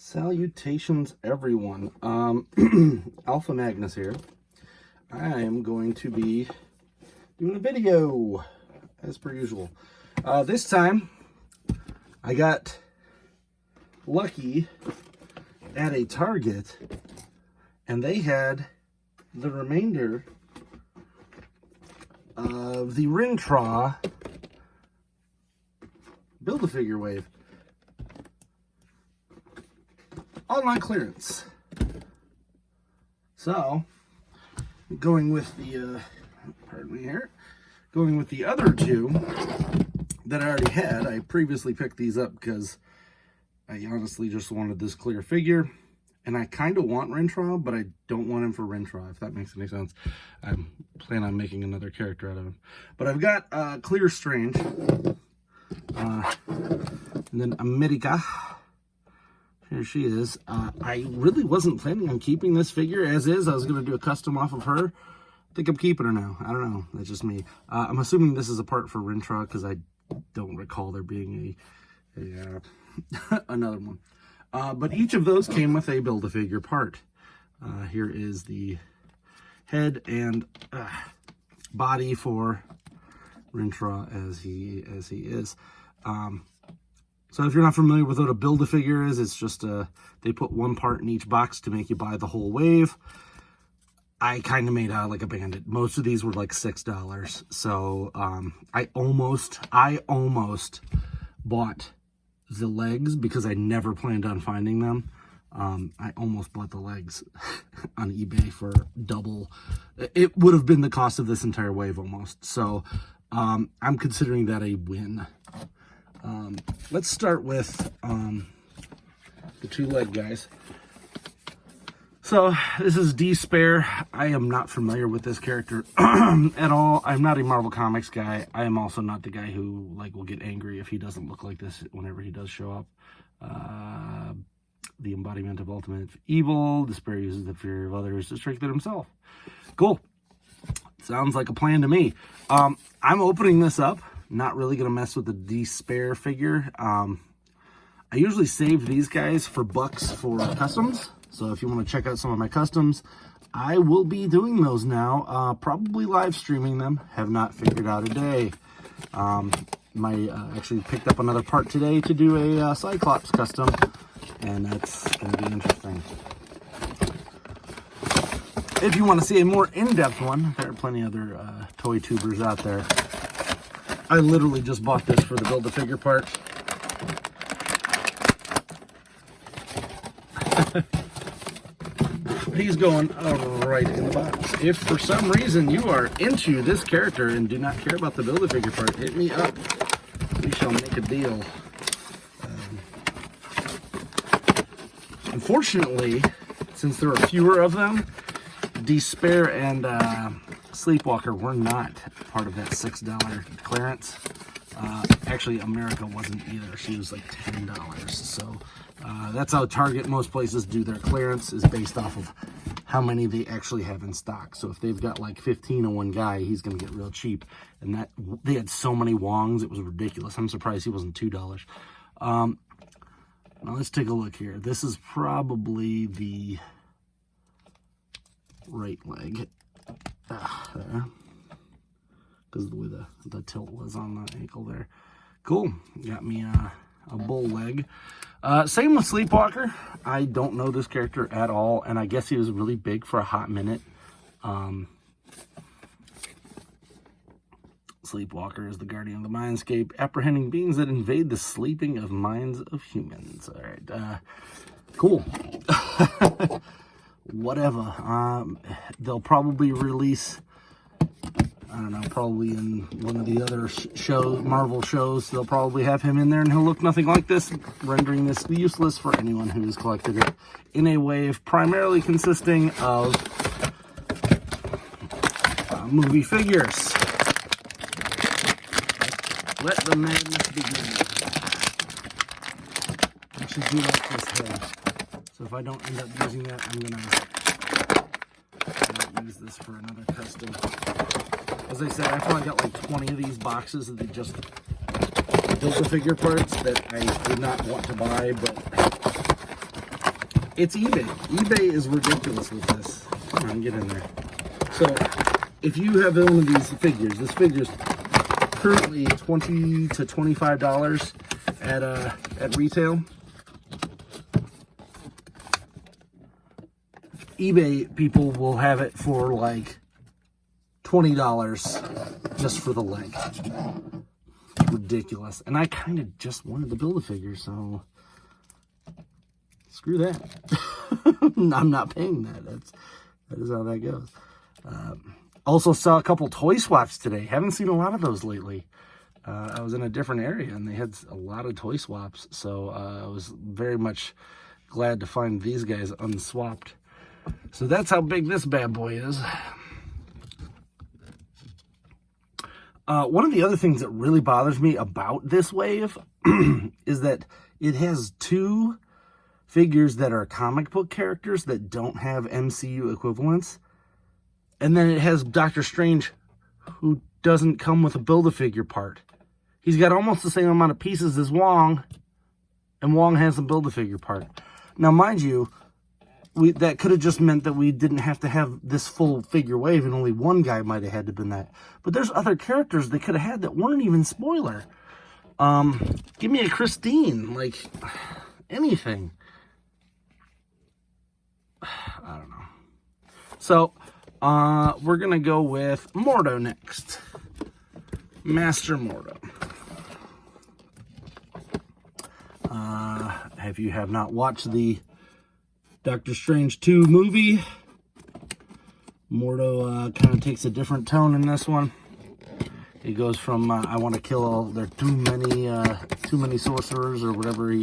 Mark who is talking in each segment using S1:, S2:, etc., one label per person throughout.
S1: Salutations, everyone. Alpha Magnus here. I am going to be doing a video, as per usual. This time, I got lucky at a Target, and they had the remainder of the Rintraw Build-A-Figure wave. Online clearance. So, going with the, pardon me here, going with the other two that I already had. I previously picked these up because I honestly just wanted this clear figure. And I kind of want Rintraw, but I don't want him for Rintraw, if that makes any sense. I plan on making another character out of him. But I've got Clear Strange. And then America. Here she is. I really wasn't planning on keeping this figure as is. I was going to do a custom off of her. I think I'm keeping her now. I don't know. That's just me. I'm assuming this is a part for Rintraw because I don't recall there being another one. But each of those came with a Build-A-Figure part. Here is the head and body for Rintraw as he is. So if you're not familiar with what a Build-A-Figure is, it's just they put one part in each box to make you buy the whole wave. I kind of made out like a bandit. Most of these were like $6. So I almost bought the legs because I never planned on finding them. I almost bought the legs on eBay for double. It would have been the cost of this entire wave almost. So I'm considering that a win. Let's start with the two leg guys. So this is Despair. I am not familiar with this character at all. I'm not a Marvel Comics guy. I am also not the guy who will get angry if he doesn't look like this whenever he does show up. The embodiment of ultimate evil. Despair uses the fear of others to strengthen himself. Cool. Sounds like a plan to me. I'm opening this up. Not really going to mess with the Despair figure. I usually save these guys for bucks for customs. So if you want to check out some of my customs, I will be doing those now. Probably live streaming them. Have not figured out a day. Actually picked up another part today to do a Cyclops custom. And that's going to be interesting. If you want to see a more in-depth one, there are plenty of other toy tubers out there. I literally just bought this for the Build-A-Figure part. He's going right in the box. If for some reason you are into this character and do not care about the Build-A-Figure part, hit me up. We shall make a deal. Unfortunately, since there are fewer of them, Despair and Sleepwalker were not part of that $6 clearance. Actually, America wasn't either. She was like $10. So that's how Target, most places, do their clearance, is based off of how many they actually have in stock. So if they've got like 15 of one guy, he's going to get real cheap. And that they had so many Wongs, it was ridiculous. I'm surprised he wasn't $2. Now let's take a look here. This is probably the right leg. There. Because of the way the tilt was on the ankle there. Cool. Got me a bull leg. Same with Sleepwalker. I don't know this character at all, and I guess he was really big for a hot minute. Sleepwalker is the guardian of the mindscape, apprehending beings that invade the sleeping of minds of humans. All right. Cool. Whatever. They'll probably release, I don't know, probably in one of the other shows, Marvel shows, they'll probably have him in there and he'll look nothing like this, rendering this useless for anyone who has collected it in a wave primarily consisting of movie figures. Let the madness begin. I should do like this head. So if I don't end up using that, I'm going to use this for another custom. As I said, I probably got like 20 of these boxes that they just Build-A-Figure parts that I did not want to buy, but It's eBay. eBay is ridiculous with this. Come on, get in there. So, if you have one of these figures, this figure's currently $20 to $25 at retail. eBay people will have it for like $20 just for the leg. Ridiculous. And I kind of just wanted to build a figure, so screw that. I'm not paying that. That is how that goes. Also saw a couple toy swaps today. Haven't seen a lot of those lately. I was in a different area and they had a lot of toy swaps, so I was very much glad to find these guys unswapped. So that's how big this bad boy is. One of the other things that really bothers me about this wave is that it has two figures that are comic book characters that don't have MCU equivalents. And then it has Doctor Strange, who doesn't come with a Build-A-Figure part. He's got almost the same amount of pieces as Wong, and Wong has a Build-A-Figure part. Now, mind you, that could have just meant that we didn't have to have this full figure wave, and only one guy might have had to have been that. But there's other characters they could have had that weren't even spoiler. Give me a Christine, like, anything. I don't know. So, we're going to go with Mordo next. Master Mordo. If you have not watched the Doctor Strange 2 movie, Mordo kind of takes a different tone in this one. It goes from I want to kill all, there are too many sorcerers or whatever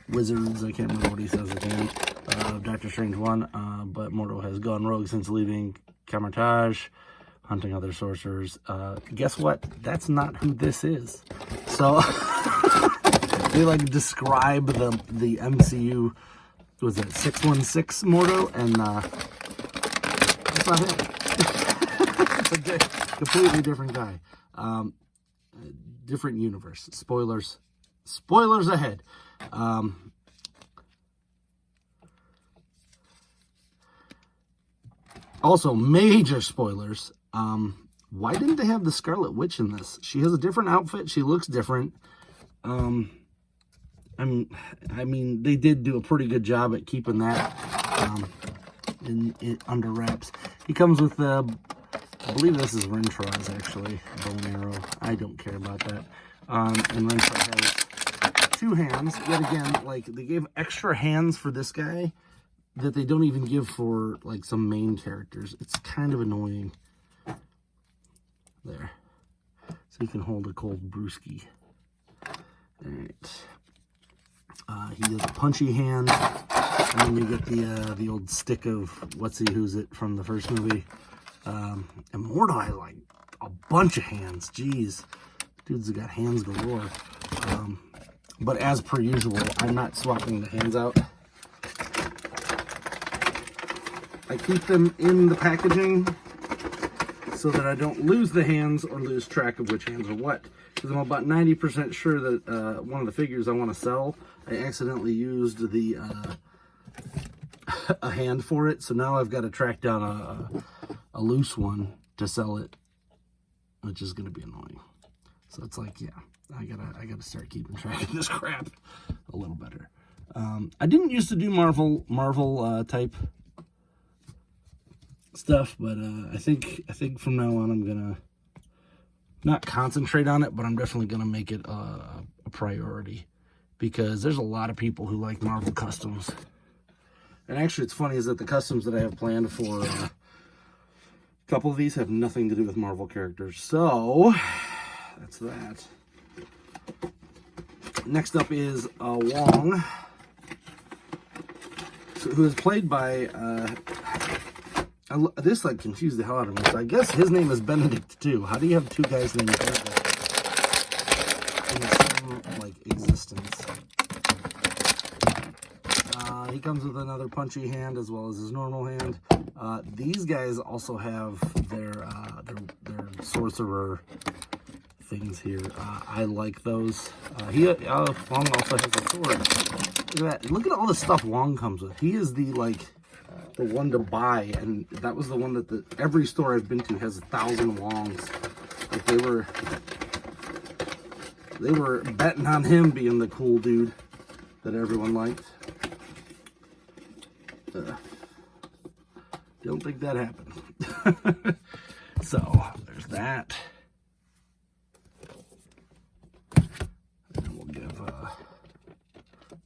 S1: wizards, I can't remember what he says at the end of Doctor Strange 1, but Mordo has gone rogue since leaving Camartage, hunting other sorcerers. Guess what? That's not who this is. So they like describe the MCU, was it 616 Mordo, and that's not him. It's a completely different guy. Different universe. Spoilers ahead. Also, major spoilers. Why didn't they have the Scarlet Witch in this? She has a different outfit. She looks different. I mean, they did do a pretty good job at keeping that in under wraps. He comes with I believe this is Rintrah's, actually, bow and arrow. I don't care about that. And Rintrah has two hands. Yet again, like, they gave extra hands for this guy that they don't even give for, like, some main characters. It's kind of annoying. There. So you can hold a cold brewski. Alright. He has a punchy hand. And then you get the old stick of who's it from the first movie. And Mordo has, like, a bunch of hands. Jeez. Dude's got hands galore. But as per usual, I'm not swapping the hands out. I keep them in the packaging so that I don't lose the hands or lose track of which hands are what. Because I'm about 90% sure that one of the figures I want to sell, I accidentally used a hand for it. So now I've got to track down a loose one to sell it, which is going to be annoying. So it's like, yeah, I gotta start keeping track of this crap a little better. I didn't used to do Marvel type stuff, but I think from now on I'm gonna not concentrate on it, but I'm definitely gonna make it a priority, because there's a lot of people who like Marvel customs. And actually, it's funny is that the customs that I have planned for a couple of these have nothing to do with Marvel characters. So that's that. Next up is Wong, who is played by this like confused the hell out of me. So I guess his name is Benedict too. How do you have two guys named Benedict in the same like existence? He comes with another punchy hand as well as his normal hand. These guys also have their sorcerer things here. I like those. Wong also has a sword. Look at that. Look at all the stuff Wong comes with. He is the one to buy, and that was the one that every store I've been to has 1,000 Wongs. Like they were betting on him being the cool dude that everyone liked. Don't think that happened. So there's that. And we'll give.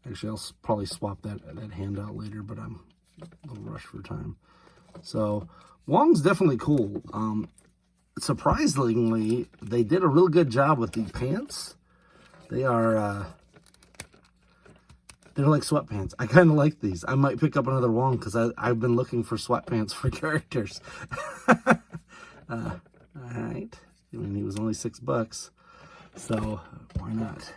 S1: Actually, I'll probably swap that handout later, but I'm a little rushed for time. So Wong's definitely cool. Surprisingly, they did a real good job with the pants. They're like sweatpants. I kind of like these. I might pick up another Wong because I've been looking for sweatpants for characters. All right. I mean, he was only $6, so why not?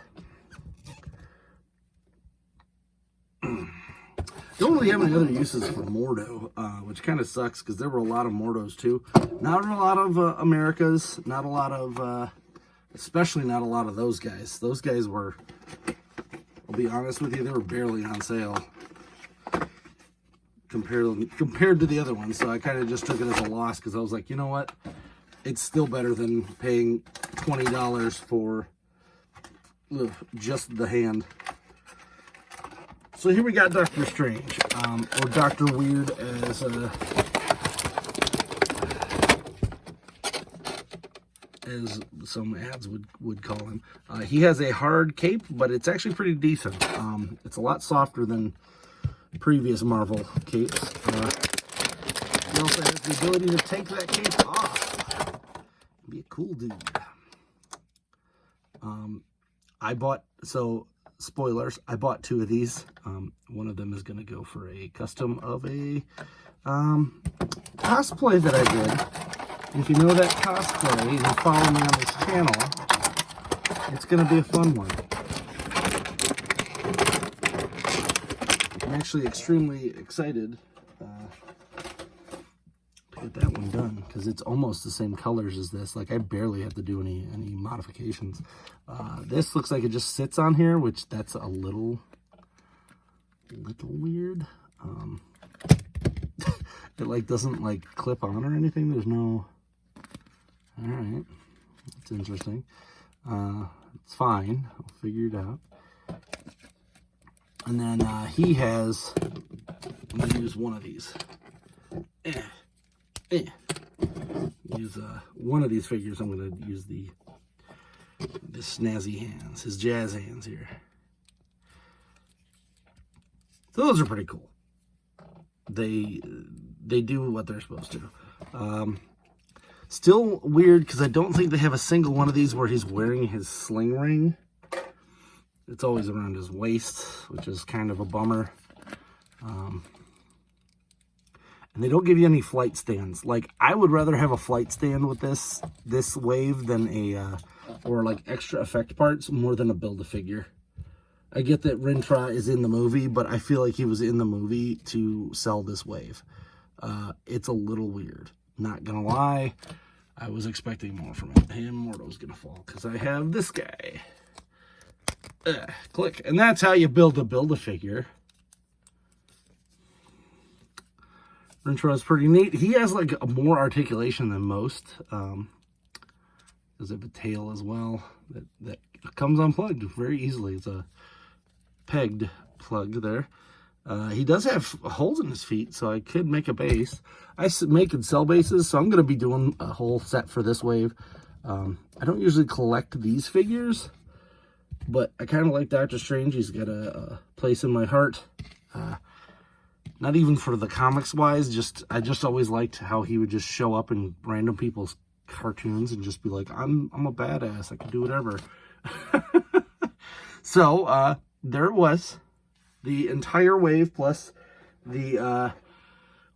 S1: Don't really have any other uses for Mordo, which kind of sucks because there were a lot of Mordos too. Not a lot of Americas. Not a lot of, especially not a lot of those guys. Those guys were, I'll be honest with you, they were barely on sale compared to the other ones. So I kind of just took it as a loss because I was like, you know what? It's still better than paying $20 for just the hand. So here we got Doctor Strange, or Dr. Weird as some ads would call him. He has a hard cape, but it's actually pretty decent. It's a lot softer than previous Marvel capes. He also has the ability to take that cape off. Be a cool dude. Spoilers, I bought 2 of these. One of them is going to go for a custom of a cosplay that I did. If you know that cosplay and you follow me on this channel, it's going to be a fun one. I'm actually extremely excited to get that one done because it's almost the same colors as this. Like, I barely have to do any modifications. This looks like it just sits on here, which that's a little weird. It like doesn't like clip on or anything. There's no. All right, that's interesting. It's fine. I'll figure it out. And then he has. I'm gonna use one of these. Use one of these figures. I'm gonna use the snazzy hands, his jazz hands here. So those are pretty cool. They do what they're supposed to. Still weird because I don't think they have a single one of these where he's wearing his sling ring. It's always around his waist, which is kind of a bummer. And they don't give you any flight stands. Like, I would rather have a flight stand with this wave than or like extra effect parts more than a Build-A-Figure. I get that Rintrah is in the movie, but I feel like he was in the movie to sell this wave. It's a little weird. Not gonna lie, I was expecting more from him. Mordo's gonna fall because I have this guy. Click, and that's how you Build-A-Figure. Rintrah is pretty neat. He has like a more articulation than most. Does have a tail as well that comes unplugged very easily. It's a pegged plug there. He does have holes in his feet, so I could make a base. I make and sell bases, so I'm going to be doing a whole set for this wave. I don't usually collect these figures, but I kind of like Doctor Strange. He's got a place in my heart. Not even for the comics wise, I just always liked how he would just show up in random people's cartoons and just be like, I'm a badass, I can do whatever. So there it was, the entire wave plus the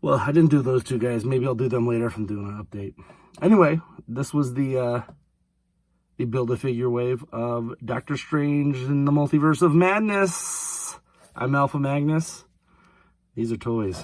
S1: well, I didn't do those 2 guys. Maybe I'll do them later if I'm doing an update. Anyway, this was the Build-A-Figure wave of Doctor Strange in the Multiverse of Madness. I'm Alpha Magnus. These are toys.